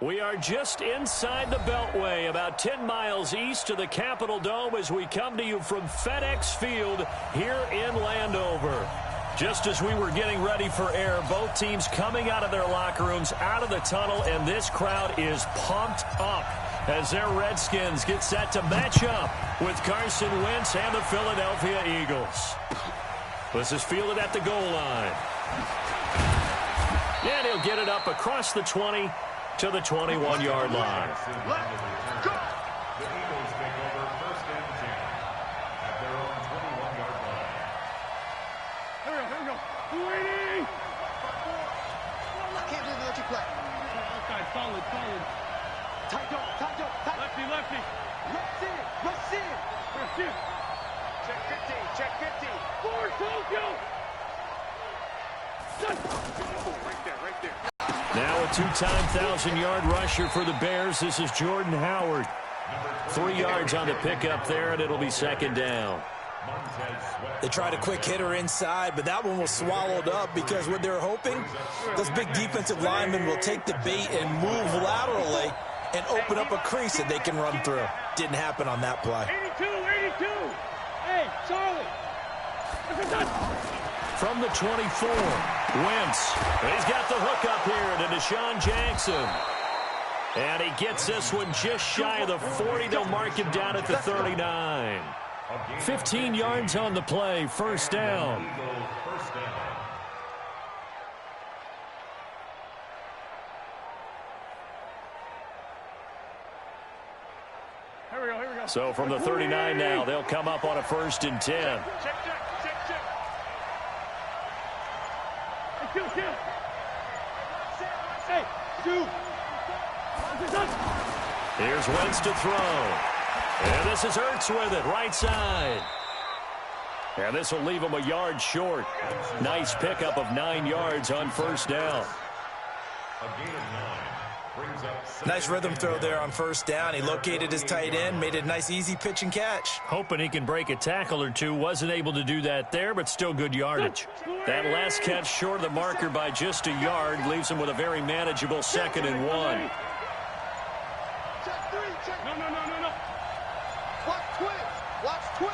We are just inside the Beltway, about 10 miles east of the Capitol Dome as we come to you from FedEx Field here in Landover. Just as we were getting ready for air, both teams coming out of their locker rooms, out of the tunnel, and this crowd is pumped up as their Redskins get set to match up with Carson Wentz and the Philadelphia Eagles. This is fielded at the goal line. And he'll get it up across the 20 to the 21-yard line. Let's go! The Eagles take over first and 10 at their own 21-yard line. Here we go. Waiting! I can't believe they let you play. Okay, solid. Tight door, tight. Lefty. Rush in. Check 50. Forward, Tokyo! Right there. Now a two-time 1,000-yard rusher for the Bears. This is Jordan Howard. 3 yards on the pickup there, and it'll be second down. They tried a quick hitter inside, but that one was swallowed up because what they're hoping, those big defensive linemen will take the bait and move laterally and open up a crease that they can run through. Didn't happen on that play. 82. Hey, Charlie. From the 24, Wentz. He's got the hook up here to Deshaun Jackson. And he gets this one just shy of the 40. They'll mark him down at the 39. 15 yards on the play, first down. Here we go. So from the 39 now, they'll come up on a 1st and 10. Check. Kill. Hey, shoot. Here's Wentz to throw. And this is Ertz with it, right side. And this will leave him a yard short. Nice pickup of 9 yards on first down. Nice rhythm throw there on first down. He located his tight end, made it a nice, easy pitch and catch. Hoping he can break a tackle or two. Wasn't able to do that there, but still good yardage. That last catch short of the marker by just a yard leaves him with a very manageable 2nd and 1. No. Watch twitch.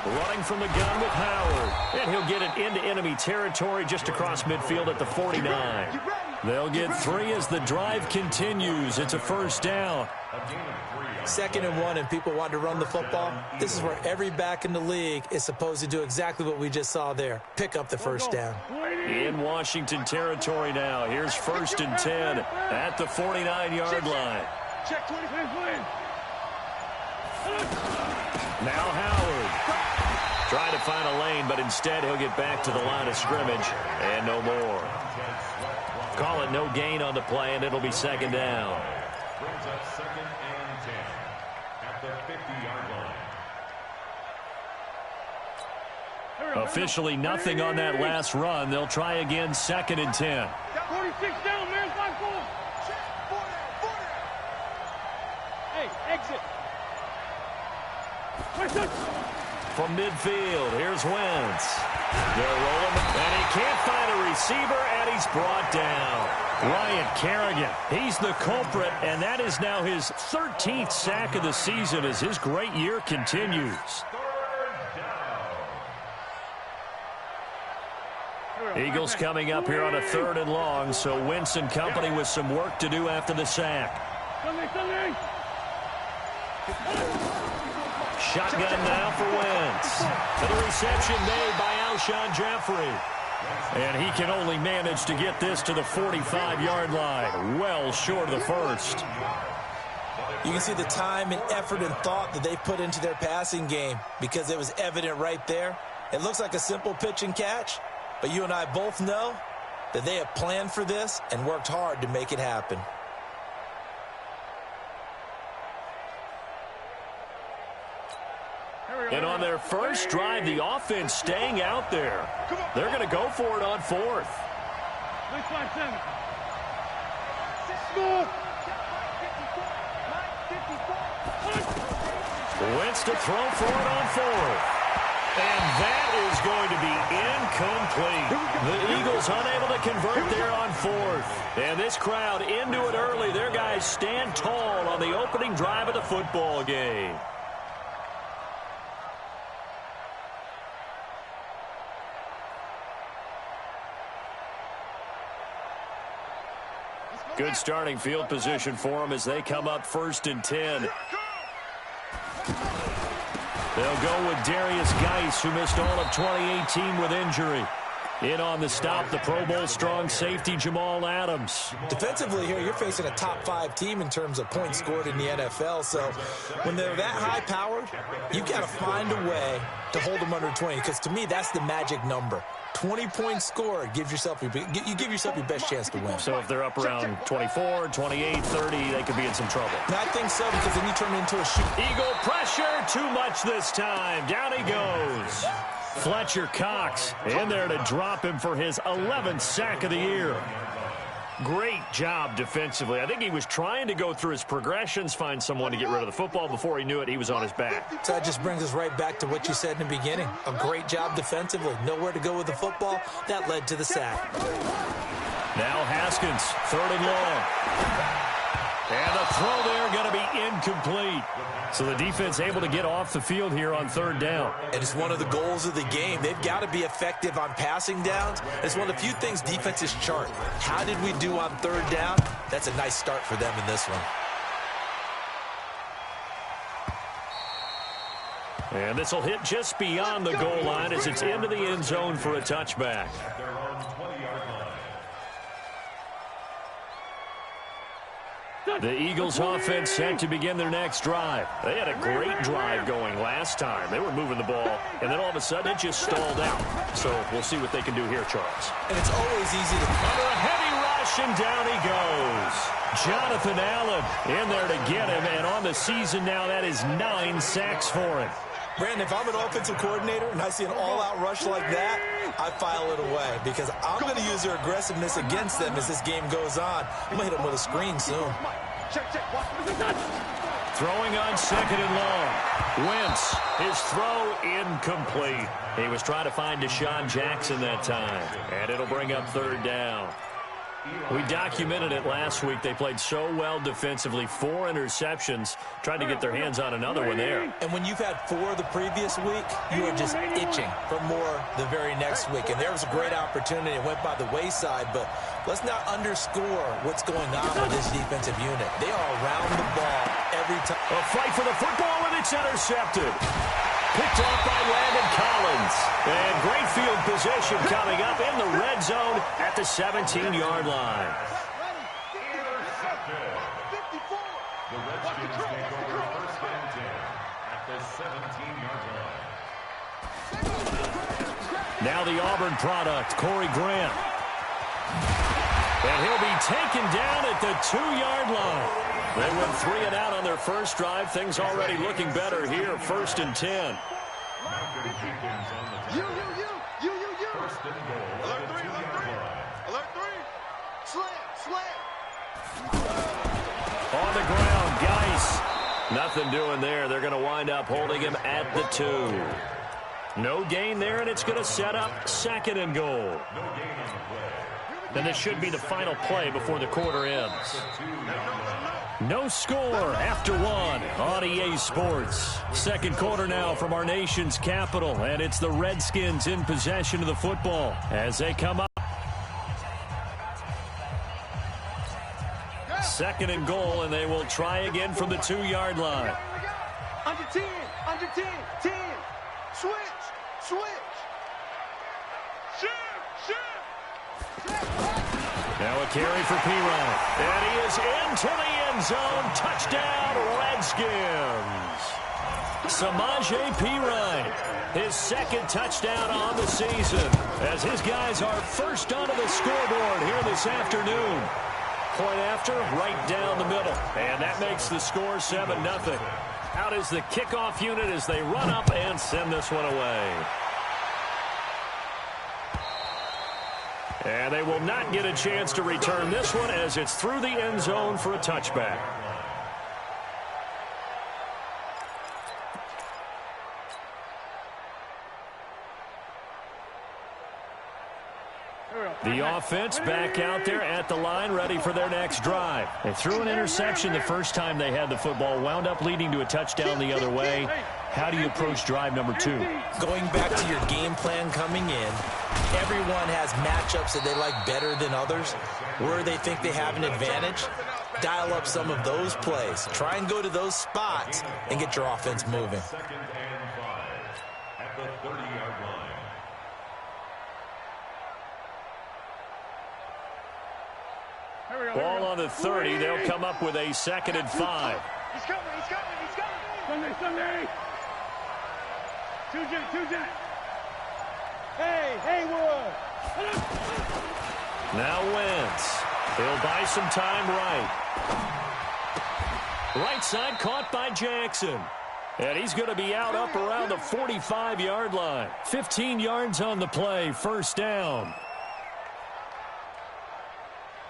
Running from the gun with Howard. And he'll get it into enemy territory just across midfield at the 49. They'll get 3 as the drive continues. It's a first down. 2nd and 1, and people want to run the football. This is where every back in the league is supposed to do exactly what we just saw there. Pick up the first down. In Washington territory now. Here's 1st and 10 at the 49-yard line. Check 20. Now Howard. Trying to find a lane, but instead he'll get back to the line of scrimmage and no more. Call it no gain on the play, and it'll be 2nd down. Brings up 2nd and 10 at the 50-yard line. Officially nothing on that last run. They'll try again, 2nd and 10. 46 down, man. 5-4. Hey, exit. From midfield, here's Wentz. They're rolling, and he can't find a receiver, and he's brought down. Ryan Kerrigan, he's the culprit, and that is now his 13th sack of the season as his great year continues. Eagles coming up here on a 3rd and long, so Wentz and company with some work to do after the sack. Shotgun now for Wentz. And the reception made by Alshon Jeffrey. And he can only manage to get this to the 45-yard line, well short of the 1st. You can see the time and effort and thought that they put into their passing game because it was evident right there. It looks like a simple pitch and catch, but you and I both know that they have planned for this and worked hard to make it happen. And on their first drive, the offense staying out there. They're going to go for it on 4th. 957. Wentz to throw for it on 4th. And that is going to be incomplete. The Eagles unable to convert there on fourth. And this crowd into it early. Their guys stand tall on the opening drive of the football game. Good starting field position for them as they come up 1st and 10. They'll go with Darius Geis, who missed all of 2018 with injury. In on the stop, the Pro Bowl strong safety Jamal Adams. Defensively here, you're facing a top 5 team in terms of points scored in the NFL. So when they're that high-powered, you've got to find a way to hold them under 20. Because to me, that's the magic number. 20 points scored gives yourself you give yourself your best chance to win. So if they're up around 24, 28, 30, they could be in some trouble. And I think so, because then you turn it into a shoot. Eagle pressure, too much this time. Down he goes. Fletcher Cox in there to drop him for his 11th sack of the year. Great job defensively. I think he was trying to go through his progressions, find someone to get rid of the football. Before he knew it, he was on his back. So that just brings us right back to what you said in the beginning. A great job defensively. Nowhere to go with the football. That led to the sack. Now Haskins, 3rd and long. And the throw there going to be incomplete. So the defense able to get off the field here on 3rd down. And it's one of the goals of the game. They've got to be effective on passing downs. It's one of the few things defenses chart. How did we do on 3rd down? That's a nice start for them in this one. And this will hit just beyond the goal line as it's into the end zone for a touchback. The Eagles offense set to begin their next drive. They had a great drive going last time. They were moving the ball, and then all of a sudden it just stalled out. So we'll see what they can do here, Charles. And it's always easy to... Under a heavy rush, and down he goes. Jonathan Allen in there to get him, and on the season now, that is 9 sacks for him. Brandon, if I'm an offensive coordinator and I see an all-out rush like that, I file it away because I'm going to use their aggressiveness against them as this game goes on. I'm going to hit them with a screen soon. Throwing on 2nd and long. Wentz, his throw incomplete. He was trying to find Deshaun Jackson that time, and it'll bring up 3rd down. We documented it last week. They played so well defensively. 4 interceptions. Tried to get their hands on another one there. And when you've had 4 the previous week, you are just itching for more the very next week. And there was a great opportunity. It went by the wayside. But let's not underscore what's going on with this defensive unit. They are around the ball every time. A fight for the football, and it's intercepted. Picked off by Landon Collins. And great field position coming up in the red zone at the 17-yard line. The Redskins take over 1st and 10 at the 17-yard line. Now the Auburn product, Corey Grant. And he'll be taken down at the 2-yard line. They went 3 and out on their first drive. Things already looking better here, 1st and 10. You. 1st and goal. Alert 3, alert 3. Alert 3. Slam. On the ground, Geis. Nothing doing there. They're going to wind up holding him at the 2. No gain there, and it's going to set up 2nd and goal. And this should be the final play before the quarter ends. No score after 1 on EA Sports. 2nd quarter now from our nation's capital, and it's the Redskins in possession of the football as they come up. 2nd and goal, and they will try again from the 2-yard line. Under 10. 10. Switch. Now a carry for Pirine. And he is into the end zone. Touchdown, Redskins. Samaje Pirine, his 2nd touchdown on the season, as his guys are first onto the scoreboard here this afternoon. Point after, right down the middle. And that makes the score 7-0. Out is the kickoff unit as they run up and send this one away. And they will not get a chance to return this one as it's through the end zone for a touchback. The offense back out there at the line, ready for their next drive. They threw an interception the first time they had the football, wound up leading to a touchdown the other way. How do you approach drive number 2? Going back to your game plan coming in, everyone has matchups that they like better than others. Where they think they have an advantage, dial up some of those plays. Try and go to those spots and get your offense moving. Second and 5 at the 30-yard line. Ball on the 30. They'll come up with a 2nd and 5. He's coming, he's coming, he's coming. Sunday. Two-jet. Hey, Haywood. Now Wentz. He'll buy some time right side caught by Jackson. And he's going to be out up around the 45-yard line. 15 yards on the play, first down.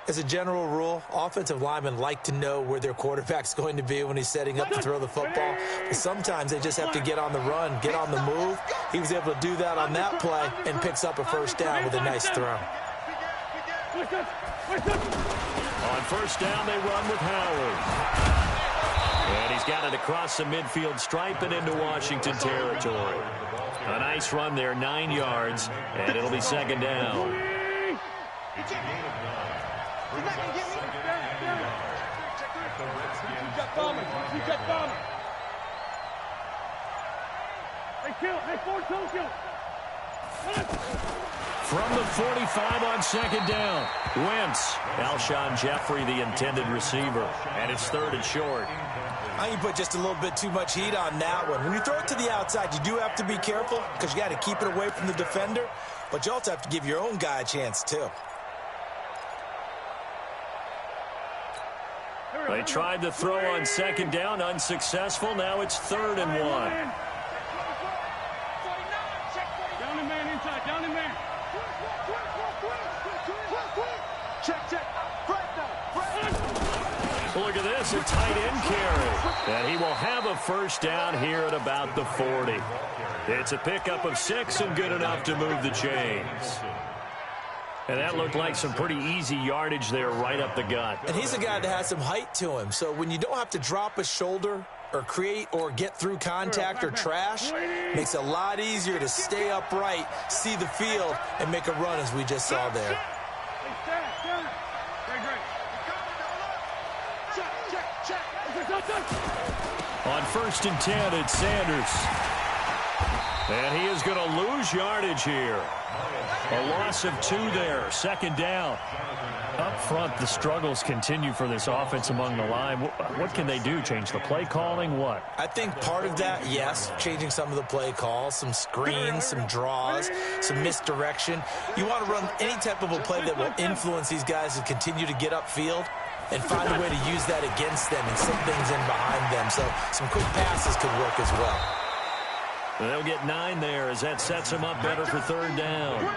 As a general rule, offensive linemen like to know where their quarterback's going to be when he's setting up to throw the football. But sometimes they just have to get on the run, get on the move. He was able to do that on that play and picks up a first down with a nice throw. On first down, they run with Howard. And he's got it across the midfield stripe and into Washington territory. A nice run there, 9 yards, and it'll be 2nd down. It's a gain of 9. From the 45 on 2nd down, Wentz. Alshon Jeffrey, the intended receiver, and it's 3rd and short. I think you put just a little bit too much heat on that one. When you throw it to the outside, you do have to be careful because you got to keep it away from the defender, but you also have to give your own guy a chance too. They tried to throw on 2nd down, unsuccessful. Now it's 3rd and 1. Down the man inside, down the man. Check. Look at this, a tight end carry. And he will have a first down here at about the 40. It's a pickup of 6 and good enough to move the chains. And that looked like some pretty easy yardage there right up the gut. And he's a guy that has some height to him. So when you don't have to drop a shoulder or create or get through contact or trash, makes it a lot easier to stay upright, see the field, and make a run as we just saw there. On 1st and 10, it's Sanders. And he is going to lose yardage here. A loss of 2 there, 2nd down. Up front, the struggles continue for this offense among the line. What can they do? Change the play calling? What? I think part of that, yes, changing some of the play calls, some screens, some draws, some misdirection. You want to run any type of a play that will influence these guys to continue to get upfield and find a way to use that against them and set things in behind them. So some quick passes could work as well. They'll get 9 there as that sets them up better for 3rd down.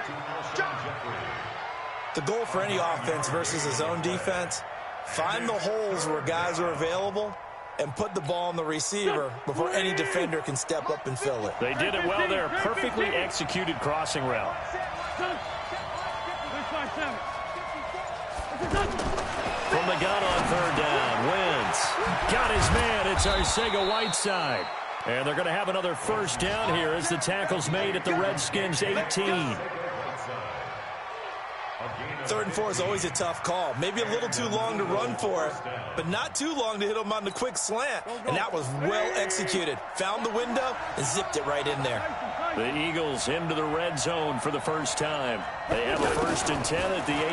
The goal for any offense versus his own defense, find the holes where guys are available and put the ball on the receiver before any defender can step up and fill it. They did it well there. Perfectly executed crossing route. From the gun on 3rd down, Wentz got his man. It's Arcega-Whiteside. And they're going to have another first down here as the tackle's made at the Redskins' 18. 3rd and 4 is always a tough call. Maybe a little too long to run for it, but not too long to hit him on the quick slant. And that was well executed. Found the window and zipped it right in there. The Eagles into the red zone for the first time. They have a 1st and 10 at the 18.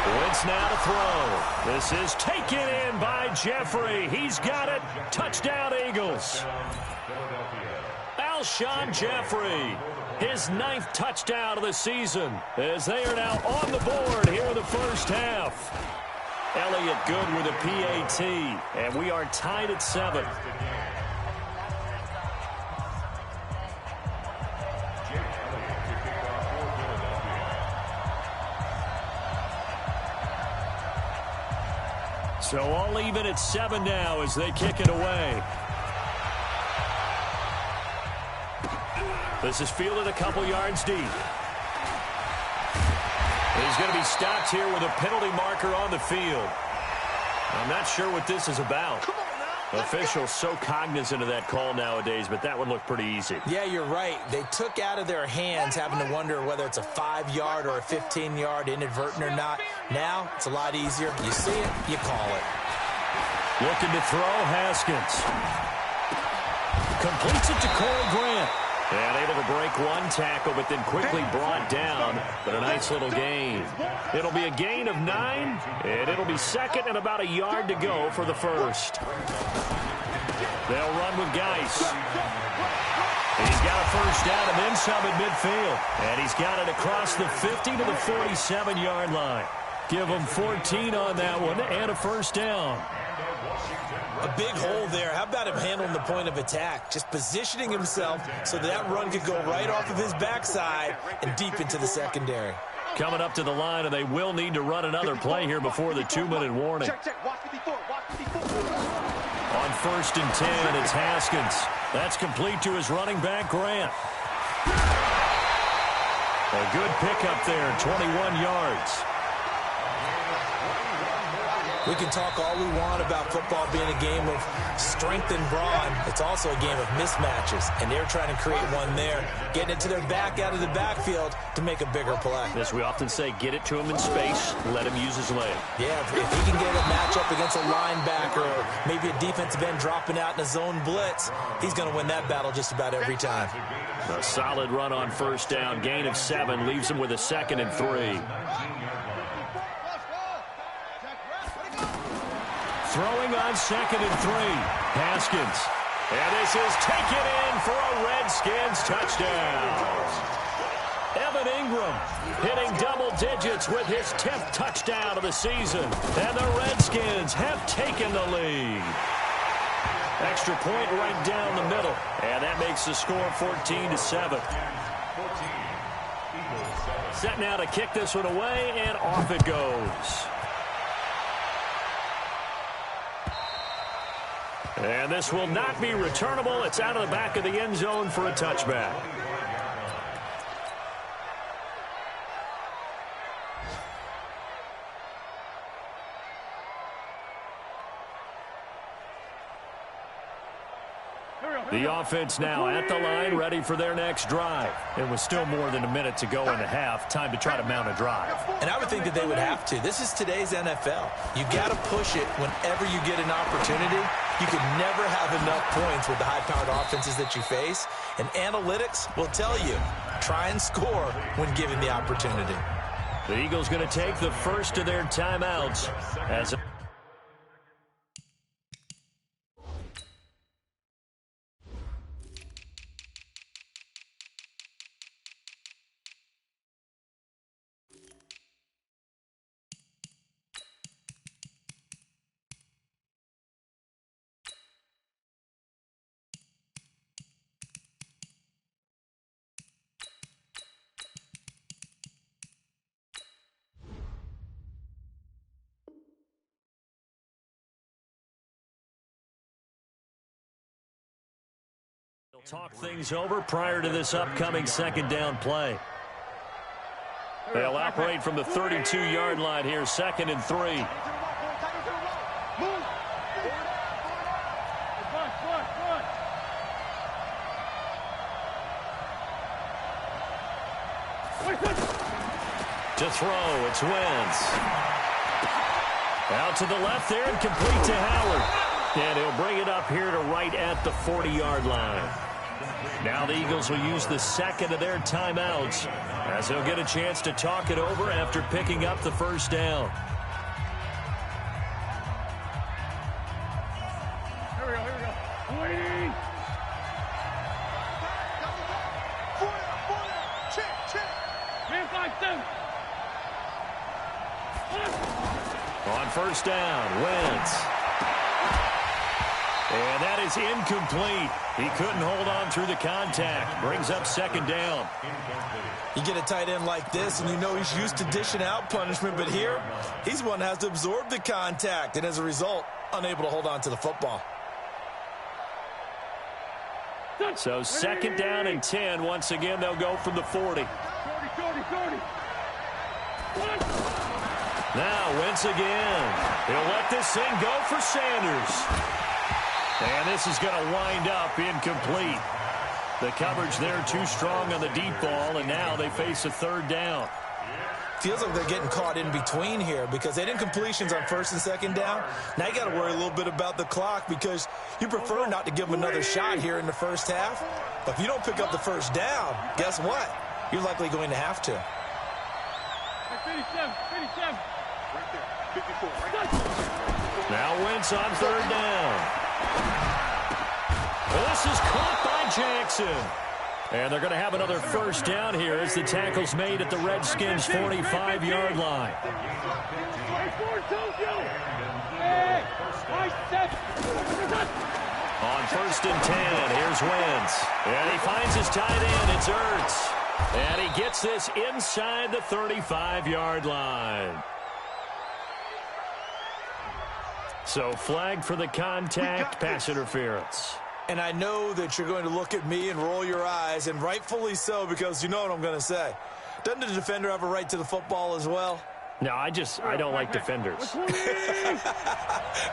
Wentz now to throw. This is taken in by Jeffrey. He's got it. Touchdown, Eagles. Alshon Jeffrey, his 9th touchdown of the season, as they are now on the board here in the first half. Elliott good with a PAT, and we are tied at 7. So all even at 7 now as they kick it away. This is fielded a couple yards deep. He's going to be stopped here with a penalty marker on the field. I'm not sure what this is about. Officials so cognizant of that call nowadays, but that would look pretty easy. Yeah, you're right. They took out of their hands having to wonder whether it's a 5-yard or a 15-yard inadvertent or not. Now, it's a lot easier. You see it, you call it. Looking to throw, Haskins. Completes it to Corey Grant. And able to break one tackle, but then quickly brought down. But a nice little gain. It'll be a gain of 9, and it'll be second and about a yard to go for the first. They'll run with Geis. He's got a first down and then some at midfield. And he's got it across the 50 to the 47-yard line. Give him 14 on that one and a first down. A big hole there. How about him handling the point of attack? Just positioning himself so that run could go right off of his backside and deep into the secondary. Coming up to the line, and they will need to run another play here before the 2-minute warning. On first and 10, it's Haskins. That's complete to his running back, Grant. A good pickup there, 21 yards. We can talk all we want about football being a game of strength and brawn. It's also a game of mismatches, and they're trying to create one there, getting it to their back out of the backfield to make a bigger play. As we often say, get it to him in space, let him use his leg. Yeah, if he can get a matchup against a linebacker or maybe a defensive end dropping out in a zone blitz, he's going to win that battle just about every time. A solid run on first down. Gain of 7 leaves him with a 2nd and 3. Throwing on 2nd and 3. Haskins. And this is taken in for a Redskins touchdown. Evan Ingram hitting double digits with his 10th touchdown of the season. And the Redskins have taken the lead. Extra point right down the middle. And that makes the score 14-7. Set now to kick this one away, and off it goes. And this will not be returnable. It's out of the back of the end zone for a touchback. The offense now at the line, ready for their next drive. It was still more than a minute to go in the half. Time to try to mount a drive. And I would think that they would have to. This is today's NFL. You got to push it whenever you get an opportunity. You can never have enough points with the high-powered offenses that you face. And analytics will tell you, try and score when given the opportunity. The Eagles going to take the first of their timeouts as a talk things over prior to this upcoming second down play. They'll operate from the 32-yard line here, 2nd and 3. To throw, it's Wentz. Out to the left there and complete to Howard. And he'll bring it up here to right at the 40-yard line. Now the Eagles will use the 2nd of their timeouts as they'll get a chance to talk it over after picking up the first down. Here we go. Waiting. Man, 5-2. On first down, Wentz. And that is incomplete. He couldn't hold on through the contact. Brings up 2nd down. You get a tight end like this, and you know he's used to dishing out punishment, but here, he's one that has to absorb the contact, and as a result, unable to hold on to the football. So 2nd down and 10. Once again, they'll go from the 40. Now Wentz again. He'll let this thing go for Sanders. And this is going to wind up incomplete. The coverage there too strong on the deep ball, and now they face a third down. Feels like they're getting caught in between here because they had incompletions on first and second down. Now you got to worry a little bit about the clock because you prefer not to give them another shot here in the first half. But if you don't pick up the first down, guess what? You're likely going to have to. 57, 57. Right there. 54, right there. Now Wentz on third down. Well, this is caught by Jackson. And they're going to have another first down here as the tackle's made at the Redskins' 45-yard line. On first and 10, here's Wentz. And he finds his tight end. It's Ertz. And he gets this inside the 35-yard line. So flag for the contact, pass interference. And I know that you're going to look at me and roll your eyes, and rightfully so, because you know what I'm going to say. Doesn't the defender have a right to the football as well? No, I don't like defenders.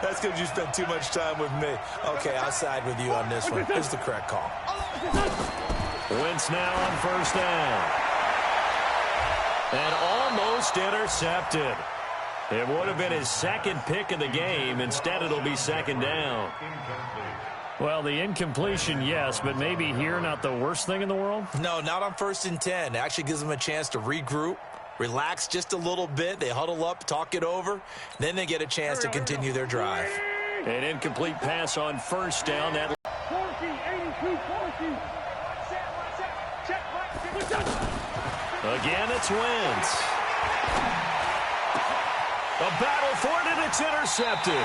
That's because you spent too much time with me. Okay, I'll side with you on this one. Here's the correct call. Wentz now on first down. And almost intercepted. It would have been his second pick of the game. Instead, it'll be second down. Well, the incompletion, yes, but maybe here not the worst thing in the world? No, not on first and 10. It actually gives them a chance to regroup, relax just a little bit. They huddle up, talk it over. Then they get a chance to continue their drive. An incomplete pass on first down. That 14, 82, 14. again, it's Wentz. A battle for it, and it's intercepted.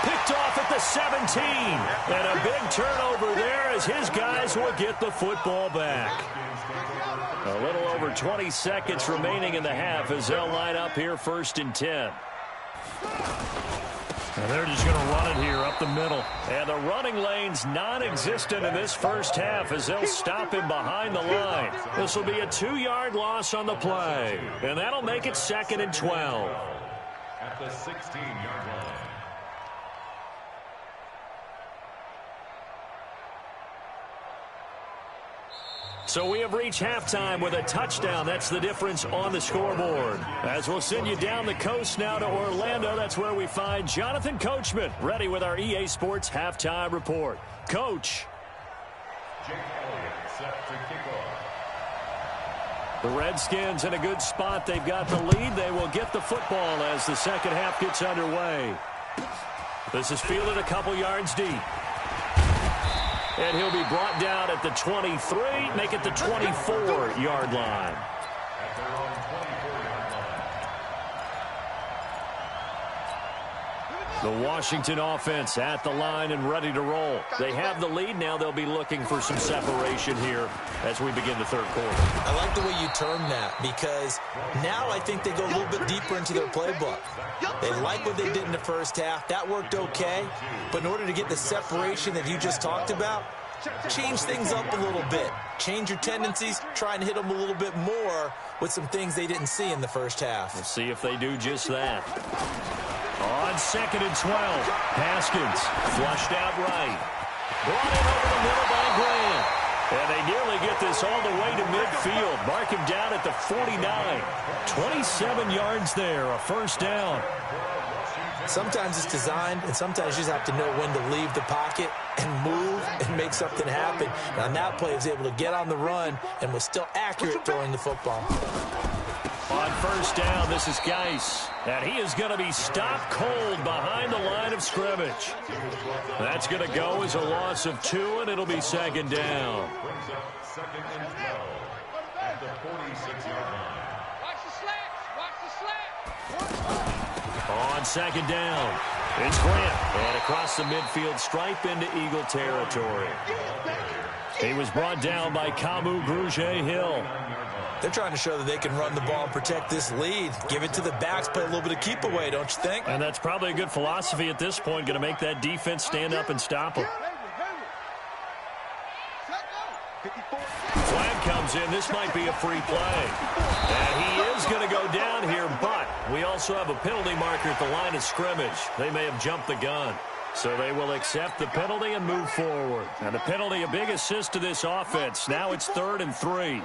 Picked off at the 17. And a big turnover there as his guys will get the football back. A little over 20 seconds remaining in the half as they'll line up here first and 10. And they're just going to run it here up the middle. And the running lane's non-existent in this first half as they'll stop him behind the line. This will be a 2-yard loss on the play. And that'll make it second and 12. At the 16-yard line. So we have reached halftime with a touchdown. That's the difference on the scoreboard. As we'll send you down the coast now to Orlando, that's where we find Jonathan Coachman, ready with our EA Sports halftime report. Coach. Jake Elliott set to kick off. The Redskins in a good spot. They've got the lead. They will get the football as the second half gets underway. This is fielded a couple yards deep. And he'll be brought down at the 23, make it the 24-yard line. At their own 24-yard line. The Washington offense at the line and ready to roll. They have the lead. Now they'll be looking for some separation here as we begin the third quarter. I like the way you term that because now I think they go a little bit deeper into their playbook. They like what they did in the first half. That worked okay. But in order to get the separation that you just talked about, change things up a little bit. Change your tendencies. Try and hit them a little bit more with some things they didn't see in the first half. We'll see if they do just that. On second and 12, Haskins flushed out right. Brought in over the middle by Graham. And they nearly get this all the way to midfield. Mark him down at the 49. 27 yards there, a first down. Sometimes it's designed, and sometimes you just have to know when to leave the pocket and move and make something happen. And on that play, he was able to get on the run and was still accurate throwing the football. On first down, this is Geis. And he is going to be stopped cold behind the line of scrimmage. That's going to go as a loss of 2, and it'll be second down. Brings up second and 12 at the 46-yard line. Watch the slats. Watch the slats. On second down, it's Grant. And across the midfield stripe into Eagle territory. He was brought down by Kamu Grugier-Hill. They're trying to show that they can run the ball and protect this lead. Give it to the backs, play a little bit of keep away, don't you think? And that's probably a good philosophy at this point, going to make that defense stand up and stop them. Flag comes in. This might be a free play. And he is going to go down here, but we also have a penalty marker at the line of scrimmage. They may have jumped the gun. So they will accept the penalty and move forward. And the penalty, a big assist to this offense. Now it's 3rd and 3.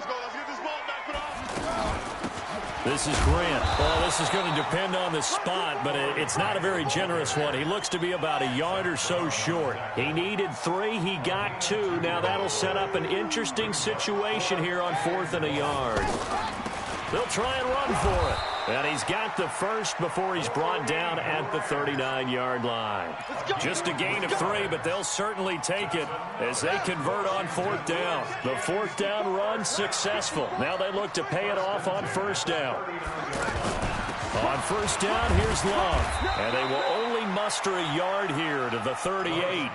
This is Grant. Well, this is going to depend on the spot, but it's not a very generous one. He looks to be about a yard or so short. He needed 3. He got 2. Now that'll set up an interesting situation here on 4th and a yard. They'll try and run for it. And he's got the first before he's brought down at the 39-yard line. Just a gain of 3, but they'll certainly take it as they convert on 4th down. The 4th down run successful. Now they look to pay it off on 1st down. On 1st down, here's Love. And they will only muster a yard here to the 38.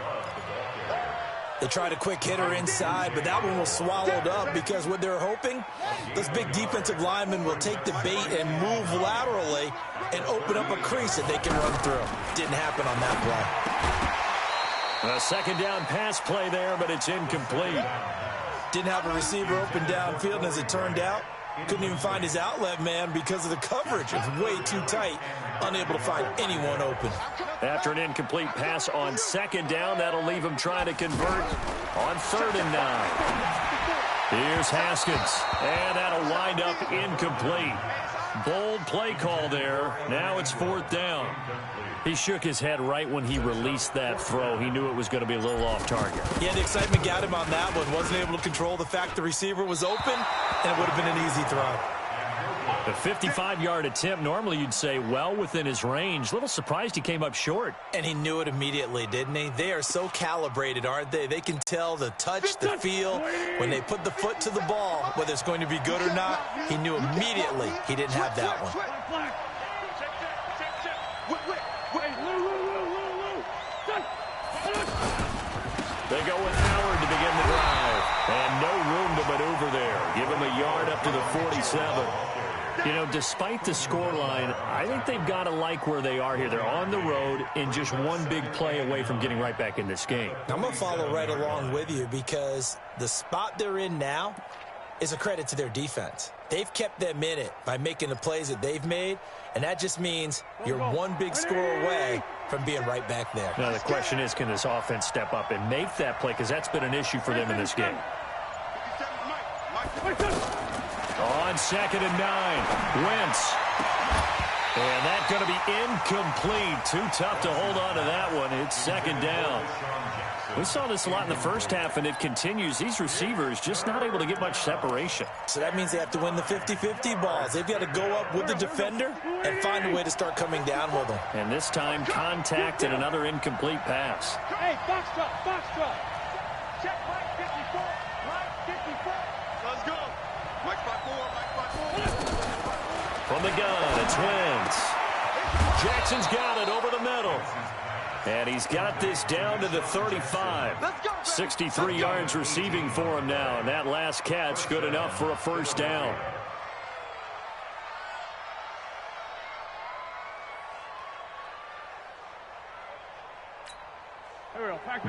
They tried a quick hitter inside, but that one was swallowed up because what they're hoping, those big defensive linemen will take the bait and move laterally and open up a crease that they can run through. Didn't happen on that play. A 2nd down pass play there, but it's incomplete. Didn't have a receiver open downfield, and as it turned out, couldn't even find his outlet man because of the coverage. It was way too tight, unable to find anyone open. After an incomplete pass on 2nd down, that'll leave him trying to convert on 3rd and 9. Here's Haskins, and that'll wind up incomplete. Bold play call there. Now it's 4th down. He shook his head right when he released that throw. He knew it was going to be a little off target. Yeah, the excitement got him on that one. Wasn't able to control the fact the receiver was open, and it would have been an easy throw. A 55-yard attempt, normally you'd say well within his range. Little surprised he came up short. And he knew it immediately, didn't he? They are so calibrated, aren't they? They can tell the touch, the feel. When they put the foot to the ball, whether it's going to be good or not, he knew immediately he didn't have that one. They go with Howard to begin the drive. And no room to maneuver there. Give him a yard up to the 47. You know, despite the scoreline, I think they've got to like where they are here. They're on the road and just one big play away from getting right back in this game. I'm going to follow right along with you because the spot they're in now is a credit to their defense. They've kept them in it by making the plays that they've made, and that just means you're one big score away from being right back there. Now, the question is, can this offense step up and make that play? Because that's been an issue for them in this game. On 2nd and 9, Wentz. And that's going to be incomplete. Too tough to hold on to that one. It's 2nd down. We saw this a lot in the first half, and it continues. These receivers just not able to get much separation. So that means they have to win the 50-50 balls. They've got to go up with the defender and find a way to start coming down with them. And this time, contact and another incomplete pass. Hey, box drop, box drop. Check Mike 54, Mike 54. Let's go. Mike 54, Mike 54. From the gun, it's Wentz. Jackson's got it over the middle. And he's got this down to the 35. 63 yards receiving for him now. And that last catch good enough for a 1st down.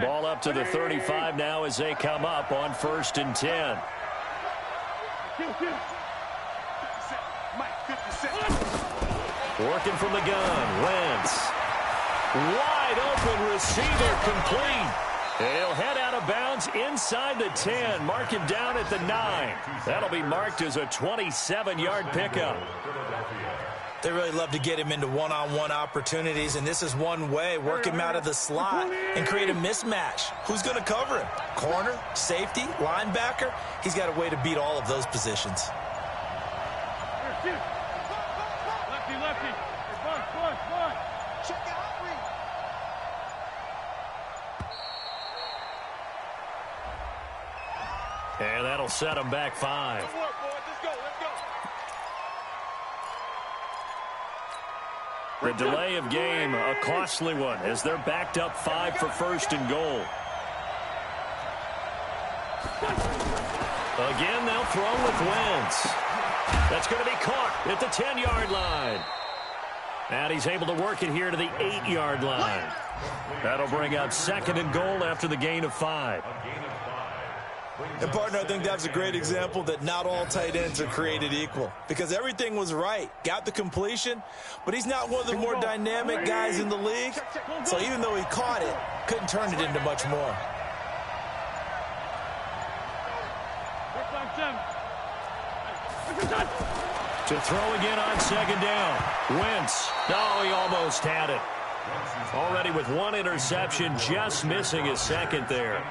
Ball up to the 35 now as they come up on 1st and 10. Working from the gun, Wentz. Wide open receiver complete. And he'll head out of bounds inside the 10. Mark him down at the 9. That'll be marked as a 27-yard pickup. They really love to get him into one-on-one opportunities, and this is one way. Work him out of the slot and create a mismatch. Who's going to cover him? Corner, safety, linebacker? He's got a way to beat all of those positions. Lefty, lefty. One. Check out. And that'll set him back 5. Let's go. The delay of game, a costly one, as they're backed up 5 for 1st and goal. Again, they'll throw with Wentz. That's going to be caught at the 10-yard line. And he's able to work it here to the 8-yard line. That'll bring up 2nd and goal after the gain of 5. And, partner, I think that's a great example that not all tight ends are created equal because everything was right. Got the completion, but he's not one of the more dynamic guys in the league. So even though he caught it, couldn't turn it into much more. To throw again on second down. Wentz. Oh, he almost had it. Already with one interception, just missing his second there.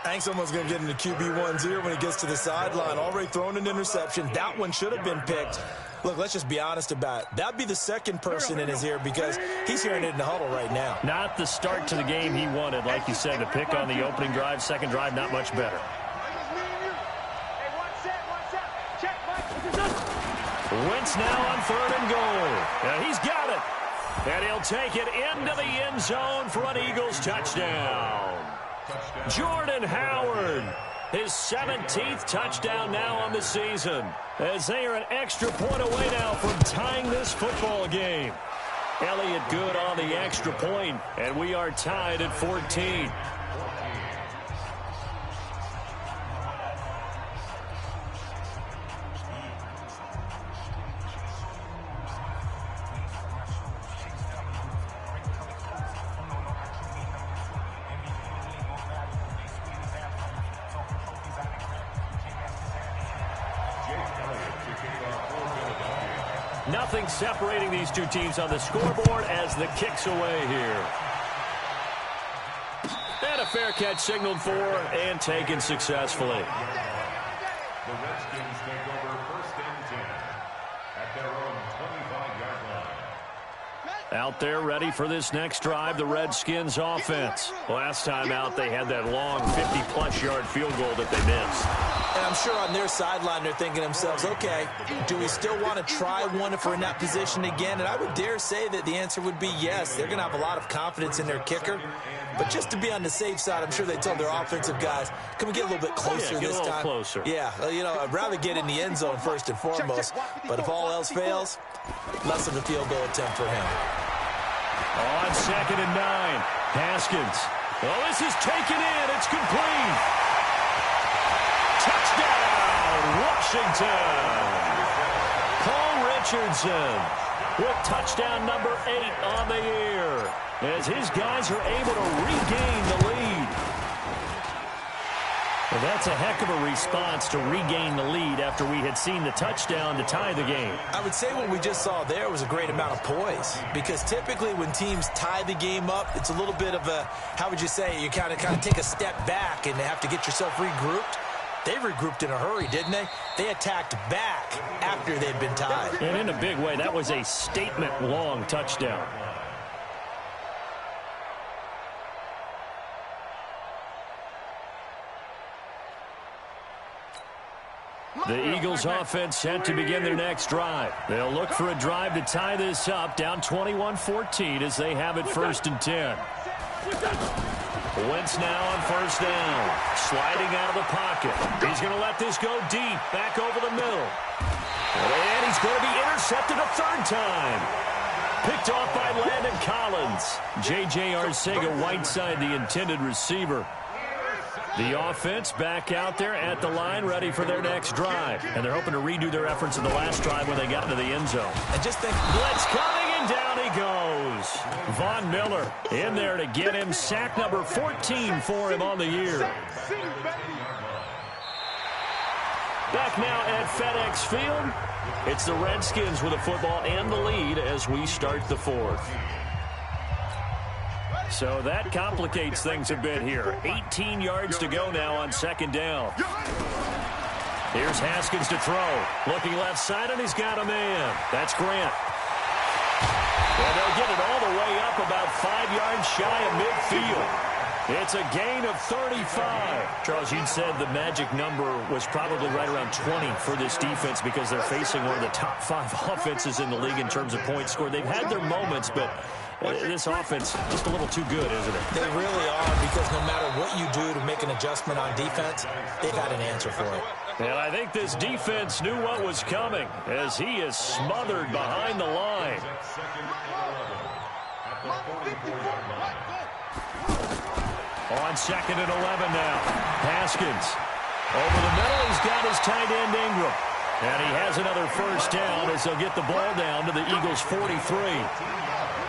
I think someone's going to get into QB1's ear when he gets to the sideline. Already thrown an interception. That one should have been picked. Look, let's just be honest about it. That'd be the second person in his ear because he's hearing it in the huddle right now. Not the start to the game he wanted. Like you said, the pick on the opening drive, second drive, not much better. Wentz now on third and goal. Yeah, he's got it. And he'll take it into the end zone for an Eagles touchdown. Jordan Howard, his 17th touchdown now on the season, as they are an extra point away now from tying this football game. Elliott good on the extra point, and we are tied at 14. Nothing separating these two teams on the scoreboard as the kick's away here. And a fair catch signaled for and taken successfully. The Redskins take over first and 10 at their own 25-yard line. Out there ready for this next drive, the Redskins offense. Last time out, they had that long 50-plus yard field goal that they missed. And I'm sure on their sideline they're thinking to themselves, okay, do we still want to try one if we're in that position again? And I would dare say that the answer would be yes. They're going to have a lot of confidence in their kicker. But just to be on the safe side, I'm sure they told their offensive guys, can we get a little bit closer this time? Closer. Yeah, you know, I'd rather get in the end zone first and foremost. But if all else fails, less of a field goal attempt for him. On second and 9, Haskins. Oh, this is taken in. It's complete. Touchdown, Washington. Paul Richardson with touchdown number 8 on the year as his guys are able to regain the lead. Well, that's a heck of a response to regain the lead after we had seen the touchdown to tie the game. I would say what we just saw there was a great amount of poise because typically when teams tie the game up, it's a little bit of a, how would you say, you kind of take a step back and have to get yourself regrouped. They regrouped in a hurry, didn't they? They attacked back after they'd been tied. And in a big way, that was a statement-long touchdown. The Eagles offense set to begin their next drive. They'll look for a drive to tie this up, down 21-14 as they have it first and 10. Wentz now on first down, sliding out of the pocket. He's going to let this go deep, back over the middle. And he's going to be intercepted a third time. Picked off by Landon Collins. J.J. Arcega-Whiteside, the intended receiver. The offense back out there at the line, ready for their next drive. And they're hoping to redo their efforts in the last drive when they got into the end zone. And just think, blitz coming, and down he goes. Von Miller in there to get him sack number 14 for him on the year. Back now at FedEx Field. It's the Redskins with the football and the lead as we start the fourth. So that complicates things a bit here. 18 yards to go now on second down. Here's Haskins to throw. Looking left side, and he's got a man. That's Grant. And they'll get it all the way up about 5 yards shy of midfield. It's a gain of 35. Charles, you'd said the magic number was probably right around 20 for this defense because they're facing one of the top 5 offenses in the league in terms of points scored. They've had their moments, but this offense just a little too good, isn't it? They really are, because no matter what you do to make an adjustment on defense, they've had an answer for it. And I think this defense knew what was coming as he is smothered behind the line. On second and 11 now. Haskins. Over the middle, he's got his tight end Ingram. And he has another first down as they'll get the ball down to the Eagles' 43.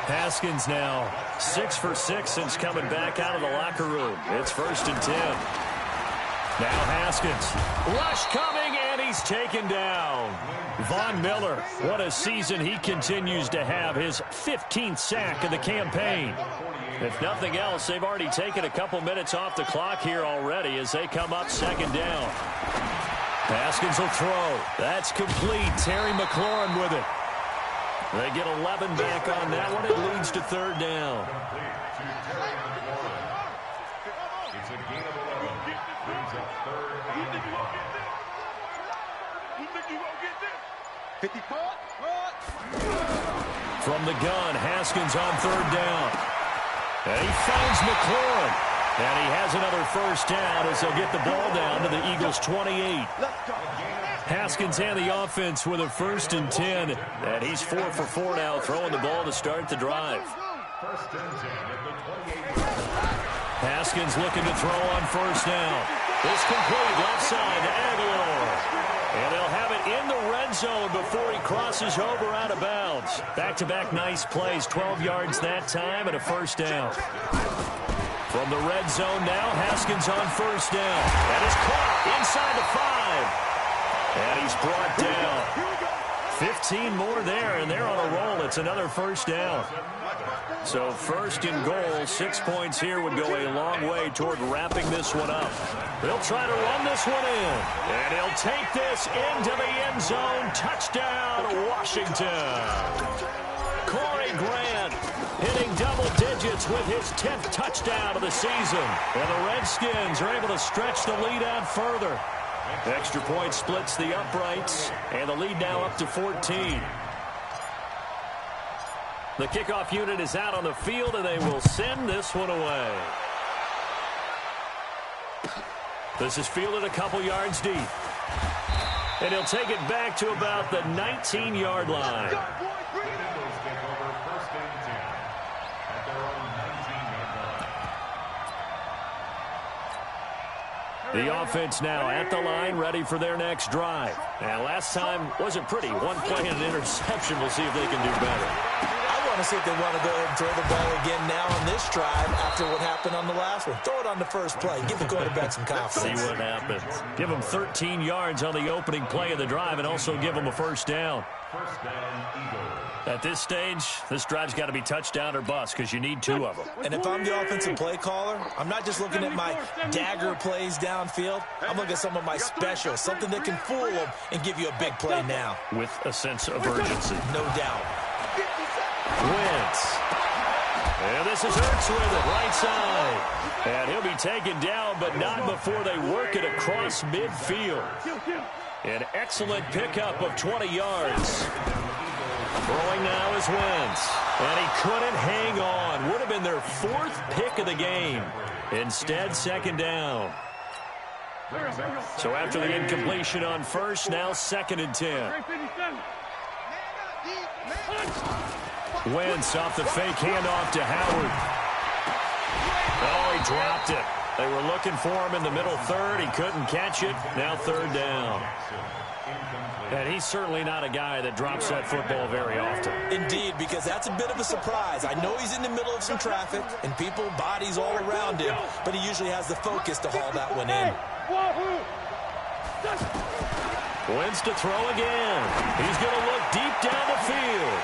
Haskins now 6 for 6 since coming back out of the locker room. It's 1st and 10. Now Haskins. Rush coming, and he's taken down. Von Miller, what a season he continues to have. His 15th sack of the campaign. If nothing else, they've already taken a couple minutes off the clock here already as they come up 2nd down. Haskins will throw. That's complete. Terry McLaurin with it. They get 11 back on that one. It leads to 3rd down. It's a gain of 11. Brings up 3rd and 5. From the gun, Haskins on 3rd down. And he finds McLaurin. And he has another first down as they'll get the ball down to the Eagles' 28. Haskins and the offense with a 1st and 10. And he's 4 for 4 now, throwing the ball to start the drive. 1st and 10 at the 28. Haskins looking to throw on 1st down. It's complete left side to Aguilar. And they'll have it in the red zone before he crosses over out of bounds. Back-to-back nice plays, 12 yards that time and a first down. From the red zone now, Haskins on 1st down. That is caught inside the 5. And he's brought down. 15 more there, and they're on a roll. It's another first down. So 1st and goal, 6 points here would go a long way toward wrapping this one up. They'll try to run this one in. And he'll take this into the end zone. Touchdown, Washington. Corey Grant hitting double digits with his 10th touchdown of the season. And the Redskins are able to stretch the lead out further. Extra point splits the uprights, and the lead now up to 14. The kickoff unit is out on the field, and they will send this one away. This is fielded a couple yards deep. And he'll take it back to about the 19-yard line. The offense now at the line, ready for their next drive. And last time wasn't pretty. One play and an interception. We'll see if they can do better. I want to see if they want to go ahead and throw the ball again now on this drive after what happened on the last one. Throw it on the first play. Give the quarterback some confidence. See what happens. Give them 13 yards on the opening play of the drive and also give them a first down. First down, Eagles. At this stage, this drive's got to be touchdown or bust because you need 2 of them. And if I'm the offensive play caller, I'm not just looking at my dagger plays downfield. I'm looking at some of my specials, something that can fool them and give you a big play now. With a sense of urgency. No doubt. Wentz. And this is Ertz with it, right side. And he'll be taken down, but not before they work it across midfield. An excellent pickup of 20 yards. Throwing now is Wentz. And he couldn't hang on. Would have been their 4th pick of the game. Instead, 2nd down. So after the incompletion on 1st, now 2nd and 10. Wentz off the fake handoff to Howard. Oh, he dropped it. They were looking for him in the middle 3rd. He couldn't catch it. Now 3rd down. And he's certainly not a guy that drops that football very often. Indeed, because that's a bit of a surprise. I know he's in the middle of some traffic and people, bodies all around him, but he usually has the focus to haul that one in. Wentz to throw again. He's going to look deep down the field.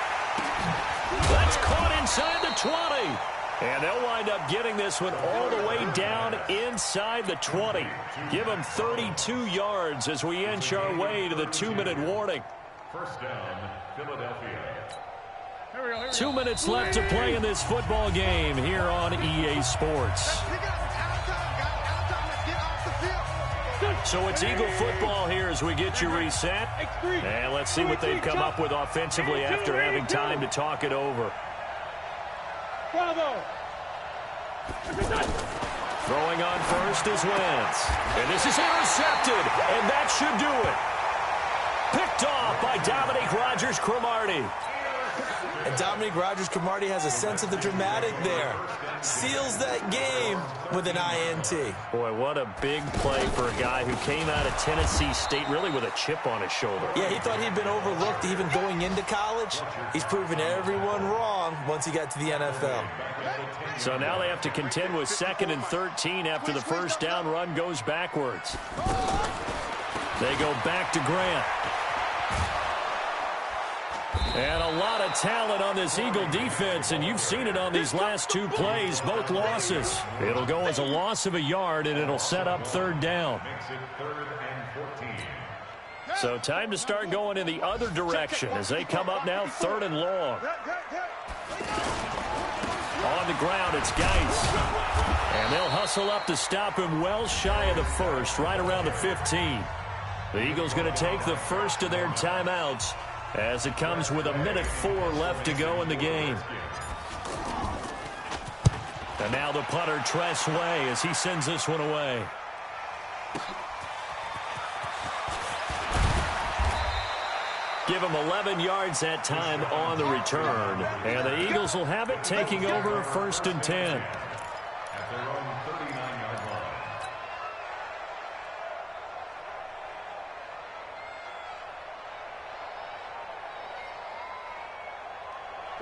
That's caught inside the 20. And they'll wind up getting this one all the way down inside the 20. Give them 32 yards as we inch our way to the 2-minute warning. First down, Philadelphia. 2 minutes left to play in this football game here on EA Sports. So it's Eagle football here as we get you reset. And let's see what they've come up with offensively after having time to talk it over. Throwing on first is Wentz. And this is intercepted. And that should do it. Picked off by Dominique Rodgers-Cromartie. And Dominique Rodgers-Cromartie has a sense of the dramatic there. Seals that game with an INT. Boy, what a big play for a guy who came out of Tennessee State really with a chip on his shoulder. Yeah, he thought he'd been overlooked even going into college. He's proven everyone wrong once he got to the NFL. So now they have to contend with 2nd and 13 after the first down run goes backwards. They go back to Grant. And a lot of talent on this Eagle defense, and you've seen it on these last 2 plays, both losses. It'll go as a loss of a yard, and it'll set up 3rd down. So time to start going in the other direction as they come up now 3rd and long. On the ground, it's Geis. And they'll hustle up to stop him well shy of the first, right around the 15. The Eagles going to take the first of their timeouts as it comes with 1:04 left to go in the game. And now the punter, Tress Way, as he sends this one away. Give him 11 yards that time on the return. And the Eagles will have it, taking over 1st and 10.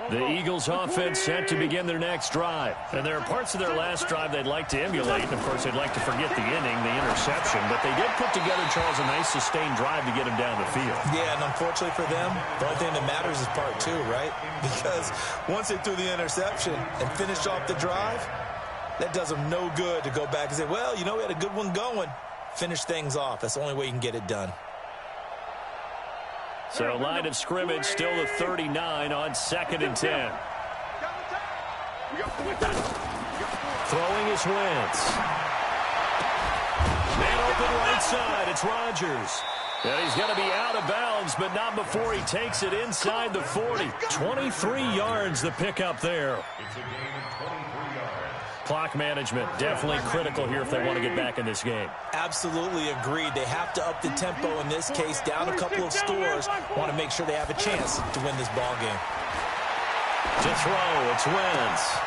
The Eagles offense set to begin their next drive. And there are parts of their last drive they'd like to emulate. And, of course, they'd like to forget the inning, the interception. But they did put together, Charles, a nice sustained drive to get him down the field. Yeah, and unfortunately for them, the only thing that matters is part 2, right? Because once they threw the interception and finished off the drive, that does them no good to go back and say, well, you know, we had a good one going. Finish things off. That's the only way you can get it done. So line of scrimmage still the 39 on 2nd and 10. Throwing is Wentz. Man open right side. It's Rodgers. And he's going to be out of bounds, but not before he takes it inside the 40. 23 yards the pickup there. Clock management definitely critical here if they want to get back in this game. Absolutely agreed. They have to up the tempo in this case, down a couple of scores. Want to make sure they have a chance to win this ball game. To throw, it's Wentz.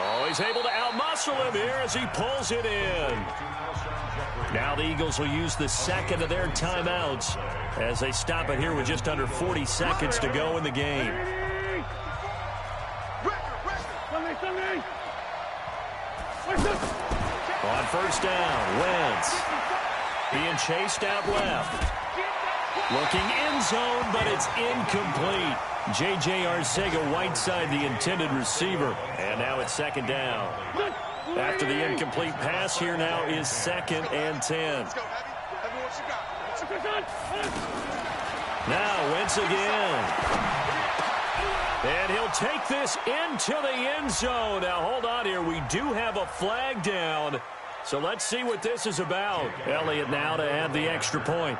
Oh, he's able to outmuscle him here as he pulls it in. Now the Eagles will use the 2nd of their timeouts as they stop it here with just under 40 seconds to go in the game. On 1st down, Wentz being chased out left. Looking end zone, but it's incomplete. J.J. Arcega-Whiteside, the intended receiver. And now it's 2nd down. After the incomplete pass, here now is 2nd and 10. Now Wentz again. And he'll take this into the end zone. Now, hold on here. We do have a flag down. So let's see what this is about. Elliott now to add the extra point.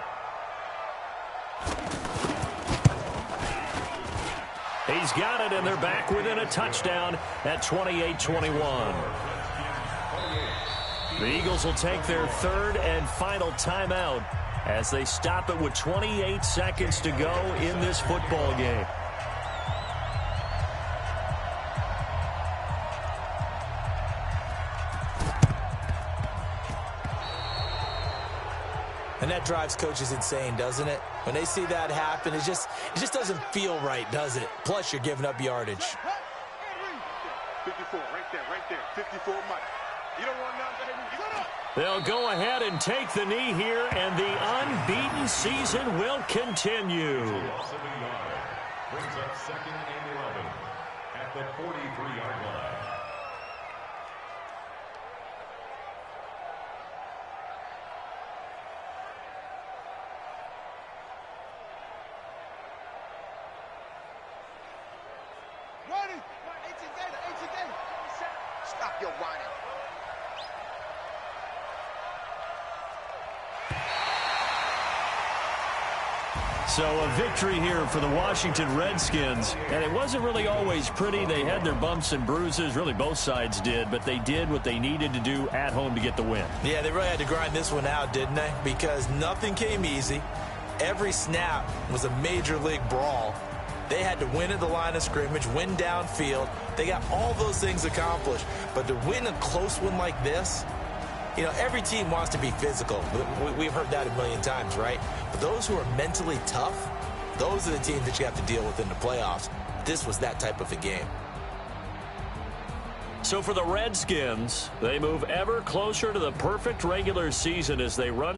He's got it, and they're back within a touchdown at 28-21. The Eagles will take their 3rd and final timeout as they stop it with 28 seconds to go in this football game. And that drives coaches insane, doesn't it? When they see that happen, it just doesn't feel right, does it? Plus, you're giving up yardage. 54, right there. 54, Mike. You don't want nothing, baby. They'll go ahead and take the knee here, and the unbeaten season will continue. Loss of a yard. Brings up 2nd and 11 at the 43-yard line. Stop your whining. So a victory here for the Washington Redskins. And it wasn't really always pretty. They had their bumps and bruises. Really, both sides did. But they did what they needed to do at home to get the win. Yeah, they really had to grind this one out, didn't they? Because nothing came easy. Every snap was a major league brawl. They had to win at the line of scrimmage, win downfield. They got all those things accomplished. But to win a close one like this, you know, every team wants to be physical. We've heard that a million times, right? But those who are mentally tough, those are the teams that you have to deal with in the playoffs. This was that type of a game. So for the Redskins, they move ever closer to the perfect regular season as they run